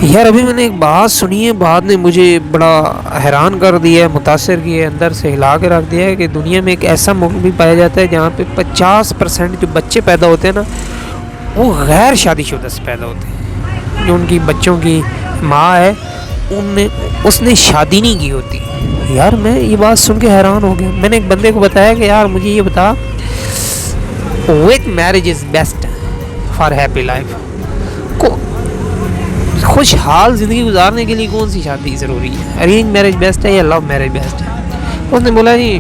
یار ابھی میں نے ایک بات سنی ہے، بات نے مجھے بڑا حیران کر دیا ہے، متاثر کیا ہے، اندر سے ہلا کے رکھ دیا ہے کہ دنیا میں ایک ایسا ملک بھی پایا جاتا ہے جہاں پہ 50% جو بچے پیدا ہوتے ہیں نا، وہ غیر شادی شدہ سے پیدا ہوتے ہیں۔ جو ان کی بچوں کی ماں ہے، اس نے شادی نہیں کی ہوتی۔ یار میں یہ بات سن کے حیران ہو گیا۔ میں نے ایک بندے کو بتایا کہ یار مجھے یہ بتا، which marriage is best for happy life, خوشحال زندگی گزارنے کے لیے کون سی شادی ضروری ہے؟ ارینج میرج بیسٹ ہے یا لو میرج بیسٹ ہے؟ اس نے بولا جی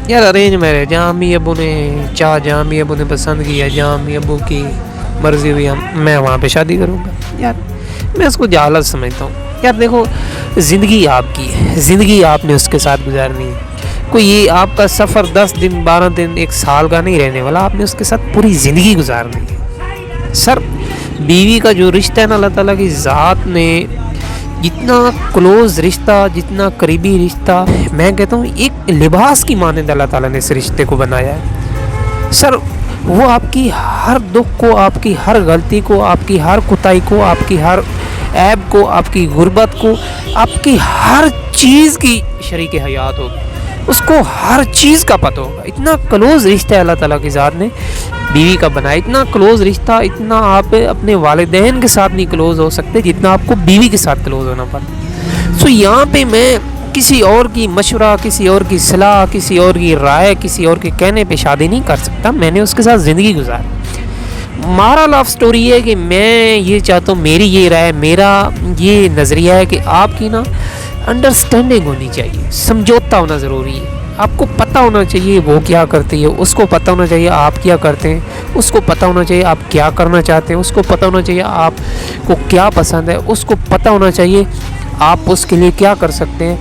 یار ارینج میرج، جہاں امی ابو نے چاہ، جہاں امی ابو نے پسند کیا، جہاں امی ابو کی مرضی ہوئی، میں وہاں پہ شادی کروں گا۔ یار میں اس کو جہالت سمجھتا ہوں۔ یار دیکھو، زندگی آپ کی ہے، زندگی آپ نے اس کے ساتھ گزارنی ہے۔ کوئی یہ آپ کا سفر 10 دن 12 دن 1 سال کا نہیں رہنے والا، آپ نے اس کے ساتھ پوری زندگی گزارنی ہے۔ سر بیوی کا جو رشتہ ہے نا، اللہ تعالیٰ کی ذات نے جتنا کلوز رشتہ، جتنا قریبی رشتہ، میں کہتا ہوں ایک لباس کی مانند اللہ تعالیٰ نے اس رشتے کو بنایا ہے۔ سر وہ آپ کی ہر دکھ کو، آپ کی ہر غلطی کو، آپ کی ہر کوتاہی کو، آپ کی ہر عیب کو، آپ کی غربت کو، آپ کی ہر چیز کی شریک حیات ہوگی، اس کو ہر چیز کا پتہ ہوگا۔ اتنا کلوز رشتہ اللہ تعالیٰ کی ذات نے بیوی کا بنایا، اتنا کلوز رشتہ، اتنا آپ اپنے والدین کے ساتھ نہیں کلوز ہو سکتے جتنا آپ کو بیوی کے ساتھ کلوز ہونا پڑتا۔ سو یہاں پہ میں کسی اور کی مشورہ، کسی اور کی صلاح، کسی اور کی رائے، کسی اور کے کہنے پہ شادی نہیں کر سکتا۔ میں نے اس کے ساتھ زندگی گزاری۔ ہمارا لو سٹوری ہے کہ میں یہ چاہتا ہوں، میری یہ رائے، میرا یہ نظریہ ہے کہ آپ کی نا انڈرسٹینڈنگ ہونی چاہیے، سمجھوتا ہونا ضروری ہے۔ آپ کو پتہ ہونا چاہیے وہ کیا کرتی ہے، اس کو پتہ ہونا چاہیے آپ کیا کرتے ہیں، اس کو پتہ ہونا چاہیے آپ کیا کرنا چاہتے ہیں، اس کو پتہ ہونا چاہیے آپ کو کیا پسند ہے، اس کو پتہ ہونا چاہیے آپ اس کے لیے کیا کر سکتے ہیں،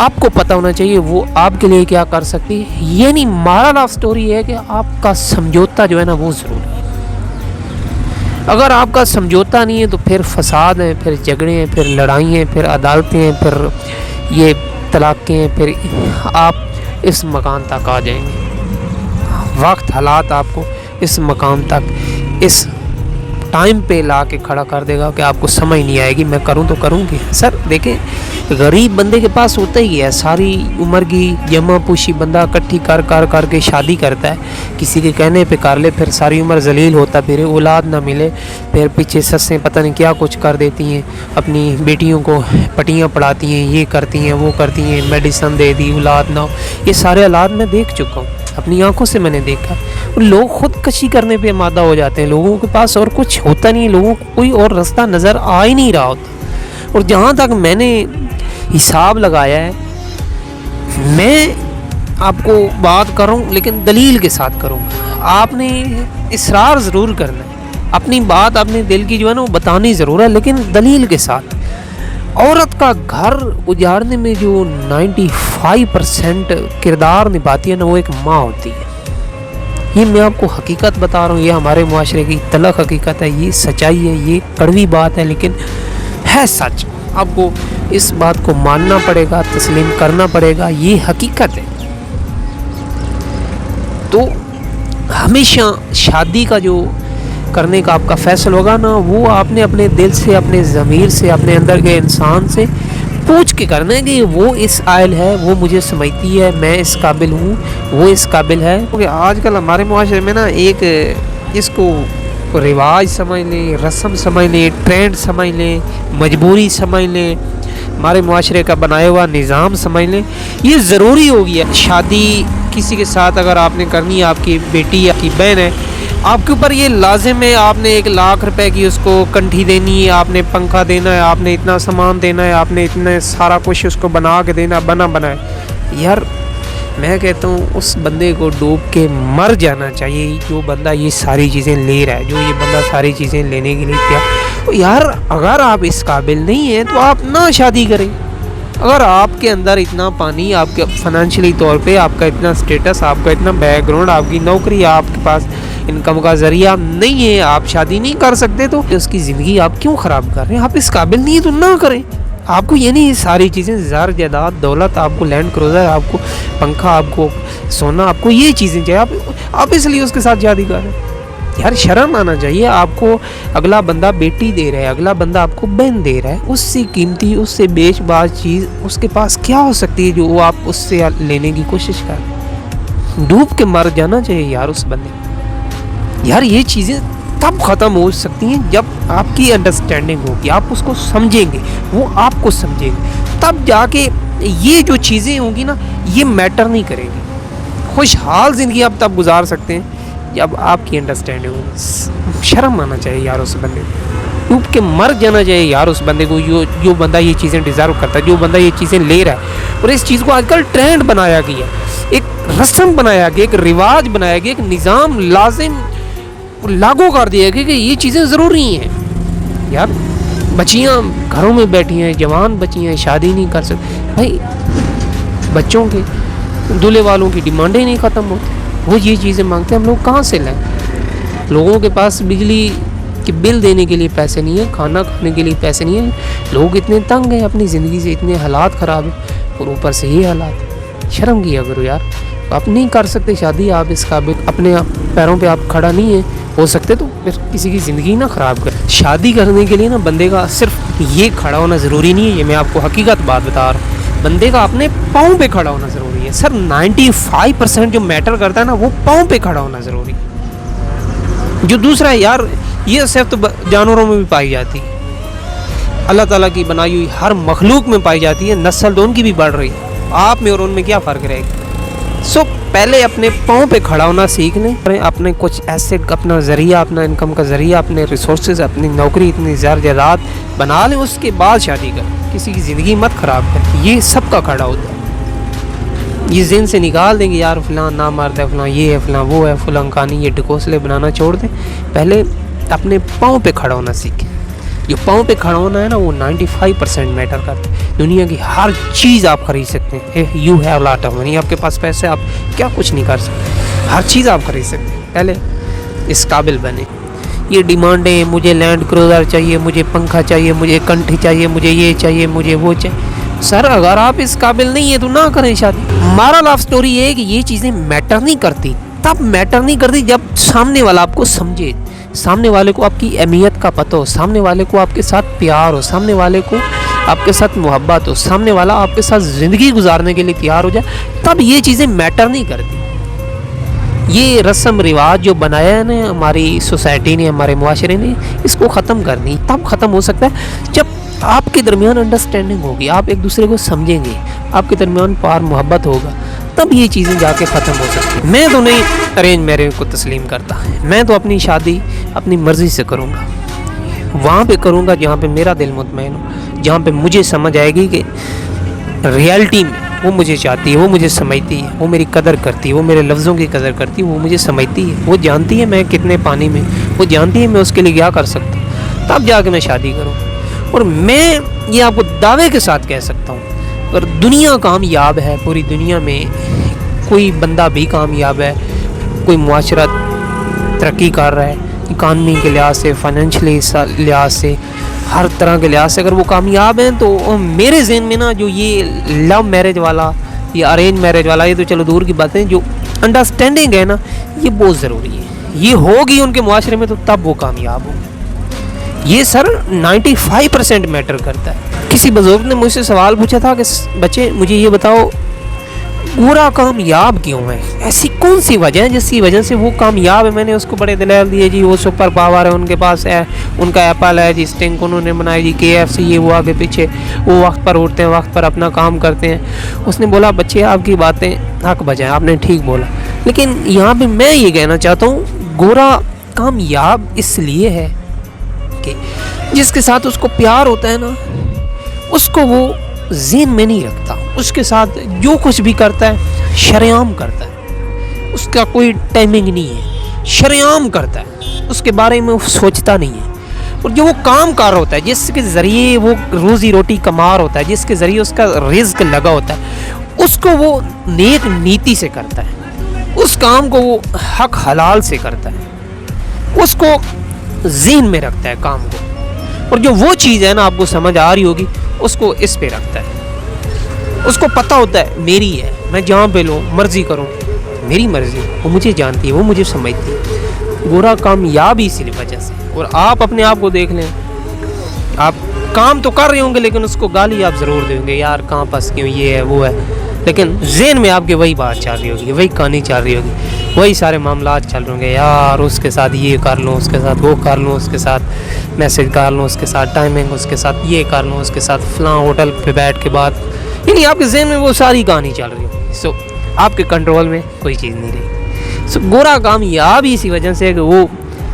آپ کو پتہ ہونا چاہیے وہ آپ کے لیے کیا کر سکتی ہے۔ یعنی ہمارا لو سٹوری ہے کہ آپ کا سمجھوتا جو ہے نا وہ ضروری ہے۔ اگر آپ کا سمجھوتا نہیں ہے تو پھر فساد ہیں، پھر جھگڑے ہیں، پھر لڑائی ہیں، پھر عدالتیں ہیں، پھر یہ طلاقیں ہیں، پھر آپ اس مقام تک آ جائیں گے۔ وقت، حالات آپ کو اس مقام تک، اس ٹائم پہ لا کے کھڑا کر دے گا کہ آپ کو سمجھ نہیں آئے گی میں کروں تو کروں گی۔ سر دیکھیں، غریب بندے کے پاس ہوتا ہی ہے، ساری عمر کی جمع پوشی بندہ اکٹھی کر کے شادی کرتا ہے، کسی کے کہنے پہ کر لے، پھر ساری عمر ذلیل ہوتا پھر اولاد نہ ملے، پھر پیچھے سسیں پتہ نہیں کیا کچھ کر دیتی ہیں، اپنی بیٹیوں کو پٹیاں پڑھاتی ہیں، یہ کرتی ہیں، وہ کرتی ہیں، میڈیسن دے دی، اولاد نہ ہو۔ یہ سارے حالات میں دیکھ چکا ہوں، اپنی آنکھوں سے میں نے دیکھا۔ لوگ خودکشی کرنے پہ آمادہ ہو جاتے ہیں، لوگوں کے پاس اور کچھ ہوتا نہیں، لوگوں کو کوئی اور راستہ نظر آ ہی نہیں رہا ہوتا۔ اور جہاں تک میں نے حساب لگایا ہے، میں آپ کو بات کروں لیکن دلیل کے ساتھ کروں۔ آپ نے اصرار ضرور کرنا ہے، اپنی بات اپنے دل کی جو ہے نا وہ بتانی ضرور ہے، لیکن دلیل کے ساتھ۔ عورت کا گھر اجاڑنے میں جو 95% کردار نبھاتی ہے نا، وہ ایک ماں ہوتی ہے۔ یہ میں آپ کو حقیقت بتا رہا ہوں، یہ ہمارے معاشرے کی تلخ حقیقت ہے، یہ سچائی ہے، یہ کڑوی بات ہے لیکن ہے سچ۔ آپ کو اس بات کو ماننا پڑے گا، تسلیم کرنا پڑے گا، یہ حقیقت ہے۔ تو ہمیشہ شادی کا جو کرنے کا آپ کا فیصلہ ہوگا نا، وہ آپ نے اپنے دل سے، اپنے ضمیر سے، اپنے اندر کے انسان سے پوچھ کے کرنا ہے کہ وہ اس عائل ہے، وہ مجھے سمجھتی ہے، میں اس قابل ہوں، وہ اس قابل ہے۔ کیونکہ آج کل ہمارے معاشرے میں نا ایک اس کو رواج سمجھ لیں، رسم سمجھ لیں، ٹرینڈ سمجھ لیں، مجبوری سمجھ لیں، ہمارے معاشرے کا بنایا ہوا نظام سمجھ لیں، یہ ضروری ہو گیا۔ شادی کسی کے ساتھ اگر آپ نے کرنی ہے، آپ کی بیٹی یا آپ کی بہن ہے، آپ کے اوپر یہ لازم ہے، آپ نے 1 لاکھ روپے کی اس کو کنٹھی دینی ہے، آپ نے پنکھا دینا ہے، آپ نے اتنا سامان دینا ہے، آپ نے اتنا سارا کچھ اس کو بنا کے دینا، بنائے۔ یار میں کہتا ہوں اس بندے کو ڈوب کے مر جانا چاہیے، جو بندہ یہ ساری چیزیں لے رہا ہے، جو یہ بندہ ساری چیزیں لینے کے لیے کیا۔ یار اگر آپ اس قابل نہیں ہیں تو آپ نہ شادی کریں۔ اگر آپ کے اندر اتنا پانی، آپ کے فائنینشلی طور پہ آپ کا اتنا سٹیٹس، آپ کا اتنا بیک گراؤنڈ، آپ کی نوکری، آپ کے پاس انکم کا ذریعہ نہیں ہے، آپ شادی نہیں کر سکتے، تو اس کی زندگی آپ کیوں خراب کر رہے ہیں؟ آپ اس قابل نہیں ہیں تو نہ کریں۔ آپ کو یہ نہیں ساری چیزیں، زر جائیداد دولت، آپ کو لینڈ کروزر، آپ کو پنکھا، آپ کو سونا، آپ کو یہ چیزیں چاہیے، آپ اس لیے اس کے ساتھ شادی کر رہے ہیں۔ یار شرم آنا چاہیے آپ کو. اگلا بندہ بیٹی دے رہا ہے, اگلا بندہ آپ کو بہن دے رہا ہے, اس سے قیمتی, اس سے بیش باز چیز اس کے پاس کیا ہو سکتی ہے جو وہ آپ اس سے لینے کی کوشش کر رہے ہیں. ڈوب کے مر جانا چاہیے یار اس بندے. یار یہ چیزیں تب ختم ہو سکتی ہیں جب آپ کی انڈرسٹینڈنگ ہوگی, آپ اس کو سمجھیں گے, وہ آپ کو سمجھیں گے, تب جا کے یہ جو چیزیں ہوں گی نا یہ میٹر نہیں کرے گی. خوشحال زندگی آپ تب گزار سکتے ہیں جب آپ کی انڈرسٹینڈنگ ہو. شرم آنا چاہیے یار اس بندے کو, ڈوب کے مر جانا چاہیے یار اس بندے کو جو بندہ یہ چیزیں ڈیزرو کرتا ہے, جو بندہ یہ چیزیں لے رہا ہے. اور اس چیز کو آج کل ٹرینڈ بنایا گیا, ایک رسم بنایا گیا, ایک رواج بنایا گیا, ایک نظام لازم لاگو کر دیا گیا کہ یہ چیزیں ضروری ہیں. یار بچیاں گھروں میں بیٹھی ہیں, جوان بچیاں شادی نہیں کر سکتی. بھائی بچوں کے دولہے والوں کی ڈیمانڈیں نہیں ختم ہوتی, وہ یہ چیزیں مانگتے ہیں, ہم لوگ کہاں سے لیں؟ لوگوں کے پاس بجلی کے بل دینے کے لیے پیسے نہیں ہیں, کھانا کھانے کے لیے پیسے نہیں ہیں. لوگ اتنے تنگ ہیں اپنی زندگی سے, اتنے حالات خراب ہیں, اور اوپر سے یہ حالات. شرم کیا کرو یار. آپ نہیں کر سکتے شادی, آپ اس قابل اپنے پیروں پہ آپ کھڑا نہیں ہیں ہو سکتے, تو پھر کسی کی زندگی نہ خراب کر. شادی کرنے کے لیے نا بندے کا صرف یہ کھڑا ہونا ضروری نہیں ہے, یہ میں آپ کو حقیقت بات بتا رہا ہوں. بندے کا اپنے پاؤں پہ کھڑا ہونا ضروری ہے. سر 95% جو میٹر کرتا ہے نا وہ پاؤں پہ کھڑا ہونا ضروری ہے. جو دوسرا ہے یار, یہ صرف تو جانوروں میں بھی پائی جاتی ہے, اللہ تعالیٰ کی بنائی ہوئی ہر مخلوق میں پائی جاتی ہے. نسل تو ان کی بھی بڑھ رہی ہے, آپ میں اور ان میں کیا فرق رہے گا؟ پہلے اپنے پاؤں پہ کھڑا ہونا سیکھ لیں, اپنے کچھ ایسٹ, اپنا ذریعہ, اپنا انکم کا ذریعہ, اپنے ریسورسز, اپنی نوکری, اتنی زیادہ جائیداد بنا لیں, اس کے بعد شادی کریں. کسی کی زندگی مت خراب کریں, یہ سب کا کھڑا ہوتا ہے. یہ ذہن سے نکال دیں گے یار فلاں نامرد ہے, فلاں یہ ہے, فلاں وہ ہے, فلاں کہانی, یہ ڈکوسلے بنانا چھوڑ دیں. پہلے اپنے پاؤں پہ کھڑا ہونا سیکھیں. جو پاؤں پہ کھڑا ہونا ہے نا وہ 95% میٹر کرتا ہے. دنیا کی ہر چیز آپ خرید سکتے ہیں. You have lot of money, آپ کے پاس پیسے, آپ کیا کچھ نہیں کر سکتے, ہر چیز آپ خرید سکتے ہیں. پہلے اس قابل بنے. یہ ڈیمانڈیں, مجھے لینڈ کروزر چاہیے, مجھے پنکھا چاہیے, مجھے کنٹھی چاہیے, مجھے یہ چاہیے, مجھے وہ چاہیے. سر اگر آپ اس قابل نہیں ہیں تو نہ کریں شادی. ہمارا لو اسٹوری یہ ہے کہ یہ چیزیں میٹر نہیں کرتی. تب میٹر نہیں کرتی جب سامنے والا آپ کو سمجھے, سامنے والے کو آپ کی اہمیت کا پتہ ہو, سامنے والے کو آپ کے ساتھ پیار ہو, سامنے والے کو آپ کے ساتھ محبت ہو, سامنے والا آپ کے ساتھ زندگی گزارنے کے لیے تیار ہو جائے. تب یہ چیزیں میٹر نہیں کرتی. یہ رسم رواج جو بنایا ہے نا ہماری سوسائٹی نے, ہمارے معاشرے نے, اس کو ختم کرنی. تب ختم ہو سکتا ہے جب آپ کے درمیان انڈرسٹینڈنگ ہوگی, آپ ایک دوسرے کو سمجھیں گے, آپ کے درمیان پیار محبت ہوگا, تب یہ چیزیں جا کے ختم ہو سکتی ہیں. میں تو نہیں ارینج میرج کو تسلیم کرتا, میں تو اپنی شادی اپنی مرضی سے کروں گا. وہاں پہ کروں گا جہاں پہ میرا دل مطمئن ہو, جہاں پہ مجھے سمجھ آئے گی کہ ریالٹی میں وہ مجھے چاہتی ہے, وہ مجھے سمجھتی ہے, وہ میری قدر کرتی ہے, وہ میرے لفظوں کی قدر کرتی ہے, وہ مجھے سمجھتی ہے, وہ جانتی ہے میں کتنے پانی میں, وہ جانتی ہے میں اس کے لیے کیا کر سکتا ہوں. تب جا کے میں شادی کروں. اور میں یہ آپ کو دعوے کے ساتھ کہہ سکتا ہوں, اگر دنیا کامیاب ہے, پوری دنیا میں کوئی بندہ بھی کامیاب ہے, کوئی معاشرہ ترقی کر رہا ہے, اکانومی کے لحاظ سے, فائنینشلی لحاظ سے, ہر طرح کے لحاظ سے اگر وہ کامیاب ہیں, تو میرے ذہن میں نا جو یہ لو میرج والا یا ارینج میرج والا, یہ تو چلو دور کی باتیں, جو انڈرسٹینڈنگ ہے نا یہ بہت ضروری ہے. یہ ہوگی ان کے معاشرے میں تو تب وہ کامیاب ہوں. یہ سر 95% میٹر کرتا ہے. کسی بزرگ نے مجھ سے سوال پوچھا تھا کہ بچے مجھے یہ بتاؤ گورا کامیاب کیوں ہے, ایسی کون سی وجہ ہے جس کی وجہ سے وہ کامیاب ہے. میں نے اس کو بڑے دلائل دیے, جی وہ سپر پاور ہے ان کے پاس ہے, ان کا ایپل ہے, جی اسٹنگ انہوں نے بنائی, جی KFC, یہ وہ آگے پیچھے, وہ وقت پر اٹھتے ہیں, وقت پر اپنا کام کرتے ہیں. اس نے بولا بچے آپ کی باتیں حق بجائیں, آپ نے ٹھیک بولا, لیکن یہاں پہ میں یہ کہنا چاہتا ہوں گورا کامیاب اس لیے ہے کہ جس کے ساتھ اس کو پیار ہوتا ہے نا اس کو وہ ذہن میں نہیں رکھتا, اس کے ساتھ جو کچھ بھی کرتا ہے شریعام کرتا ہے, اس کا کوئی ٹائمنگ نہیں ہے, شریعام کرتا ہے, اس کے بارے میں وہ سوچتا نہیں ہے. اور جو وہ کام کار ہوتا ہے, جس کے ذریعے وہ روزی روٹی کمار ہوتا ہے, جس کے ذریعے اس کا رزق لگا ہوتا ہے, اس کو وہ نیک نیتی سے کرتا ہے, اس کام کو وہ حق حلال سے کرتا ہے, اس کو ذہن میں رکھتا ہے کام کو. اور جو وہ چیز ہے نا آپ کو سمجھ آ رہی ہوگی, اس کو اس پہ رکھتا ہے. اس کو پتہ ہوتا ہے میری ہے, میں جہاں پہ لوں مرضی کروں, میری مرضی, وہ مجھے جانتی ہے, وہ مجھے سمجھتی ہے. گورا کامیاب اسی وجہ سے. اور آپ اپنے آپ کو دیکھ لیں, آپ کام تو کر رہے ہوں گے لیکن اس کو گالی آپ ضرور دیں گے, یار کہاں پھنس کیوں, یہ ہے وہ ہے, لیکن ذہن میں آپ کے وہی بات چل رہی ہوگی, وہی کہانی چل رہی ہوگی, وہی سارے معاملات چل رہے ہوں گے, یار اس کے ساتھ یہ کر لوں, اس کے ساتھ وہ کر لوں, اس کے ساتھ میسج کر لوں, اس کے ساتھ ٹائمنگ, اس کے ساتھ یہ کر لوں, اس کے ساتھ فلاں ہوٹل پہ بیٹھ کے بات, یعنی آپ کے ذہن میں وہ ساری کہانی چل رہی ہوگی. سو آپ کے کنٹرول میں کوئی چیز نہیں رہی. سو گورا کامیاب اسی وجہ سے کہ وہ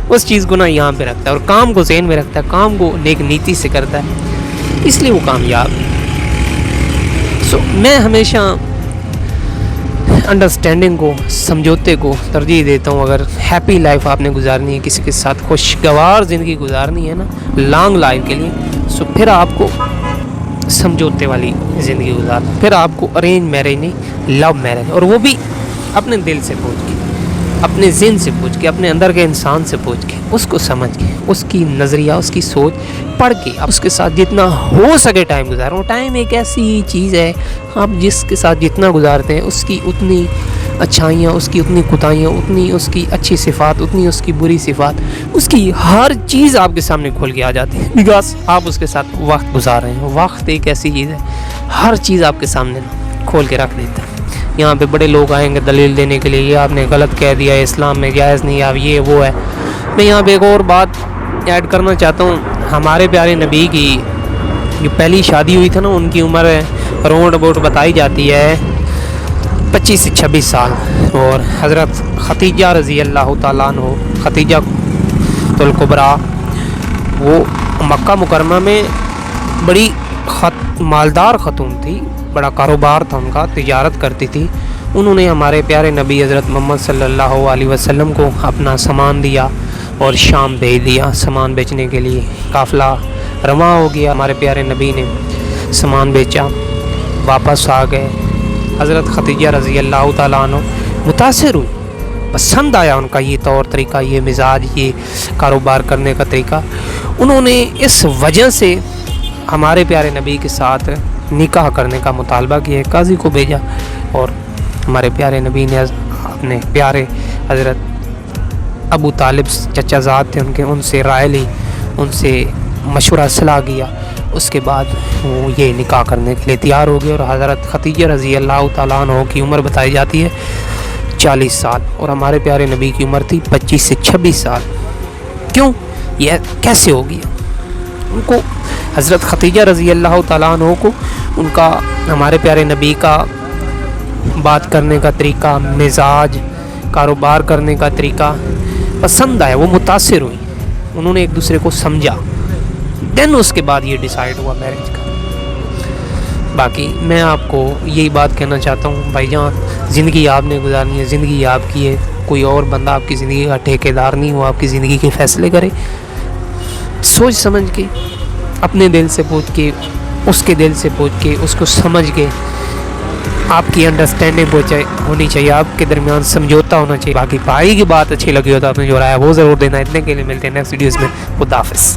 اس چیز کو نا یہاں پہ رکھتا ہے اور کام کو ذہن میں رکھتا ہے, کام کو نیک نیتی سے کرتا ہے, اس لیے وہ کامیاب ہے. سو میں ہمیشہ انڈرسٹینڈنگ کو, سمجھوتے کو ترجیح دیتا ہوں. اگر ہیپی لائف آپ نے گزارنی ہے, کسی کے ساتھ خوشگوار زندگی گزارنی ہے نا لانگ لائف کے لیے, سو پھر آپ کو سمجھوتے والی زندگی گزارنا, پھر آپ کو ارینج میرج نہیں لو میرج, اور وہ بھی اپنے دل سے پوچھ کے, اپنے ذہن سے پوچھ کے, اپنے اندر کے انسان سے پوچھ کے, اس کو سمجھ کے, اس کی نظریہ, اس کی سوچ پڑھ کے, اب اس کے ساتھ جتنا ہو سکے ٹائم گزارو. ٹائم ایک ایسی چیز ہے, آپ جس کے ساتھ جتنا گزارتے ہیں اس کی اتنی اچھائیاں, اس کی اتنی کوتاہیاں, اتنی اس کی اچھی صفات, اتنی اس کی بری صفات, اس کی ہر چیز آپ کے سامنے کھول کے آ جاتی ہے, بیکاز آپ اس کے ساتھ وقت گزار رہے ہیں. وقت ایک ایسی چیز ہے, ہر چیز آپ کے سامنے کھول کے رکھ دیتا ہے. یہاں پہ بڑے لوگ آئیں گے دلیل دینے کے لیے, یہ آپ نے غلط کہہ دیا, اسلام میں جائز نہیں, آپ یہ وہ ہے. میں یہاں پہ ایک اور بات ایڈ کرنا چاہتا ہوں. ہمارے پیارے نبی کی جو پہلی شادی ہوئی تھی نا, ان کی عمر راؤنڈ اباؤٹ بتائی جاتی ہے 25 سے 26 سال, اور حضرت خدیجہ رضی اللہ تعالیٰ عنہ, خدیجہ الکبریٰ, وہ مکہ مکرمہ میں بڑی مالدار خاتون تھی, بڑا کاروبار تھا ان کا, تجارت کرتی تھی. انہوں نے ہمارے پیارے نبی حضرت محمد صلی اللہ علیہ وسلم کو اپنا سامان دیا اور شام بھیج دیا سامان بیچنے کے لیے. قافلہ رواں ہو گیا, ہمارے پیارے نبی نے سامان بیچا, واپس آ گئے. حضرت خدیجہ رضی اللہ تعالیٰ عنہ متاثر ہوئی, پسند آیا ان کا یہ طور طریقہ, یہ مزاج, یہ کاروبار کرنے کا طریقہ. انہوں نے اس وجہ سے ہمارے پیارے نبی کے ساتھ نکاح کرنے کا مطالبہ کیا, قاضی کو بھیجا, اور ہمارے پیارے نبی نے اپنے پیارے حضرت ابو طالب چچا زاد تھے ان کے, ان سے رائے لی, ان سے مشورہ صلاح کیا. اس کے بعد وہ یہ نکاح کرنے کے لیے تیار ہو گئے. اور حضرت خدیجہ رضی اللہ تعالیٰ عنہ کی عمر بتائی جاتی ہے 40 سال, اور ہمارے پیارے نبی کی عمر تھی 25 سے 26 سال. کیوں, یہ کیسے ہو گیا؟ ان کو حضرت خدیجہ رضی اللہ تعالیٰ عنہ کو ان کا ہمارے پیارے نبی کا بات کرنے کا طریقہ, مزاج, کاروبار کرنے کا طریقہ پسند آیا, وہ متاثر ہوئی, انہوں نے ایک دوسرے کو سمجھا. دین اس کے بعد یہ ڈیسائیڈ ہوا میرج کا. باقی میں آپ کو یہی بات کہنا چاہتا ہوں بھائی جان, زندگی آپ نے گزارنی ہے, زندگی آپ کی ہے, کوئی اور بندہ آپ کی زندگی کا ٹھیکیدار نہیں ہو, آپ کی زندگی کے فیصلے کرے. سوچ سمجھ کے, اپنے دل سے پوچھ کے, اس کے دل سے پوچھ کے, اس کو سمجھ کے, آپ کی انڈرسٹینڈنگ ہونی چاہیے, آپ کے درمیان سمجھوتا ہونا چاہیے. باقی بھائی کی بات اچھی لگی ہو تو آپ نے جو رہا ہے وہ ضرور دینا. اتنے کے لیے ملتے ہیں نیکسٹ ویڈیوز میں. خدا حافظ.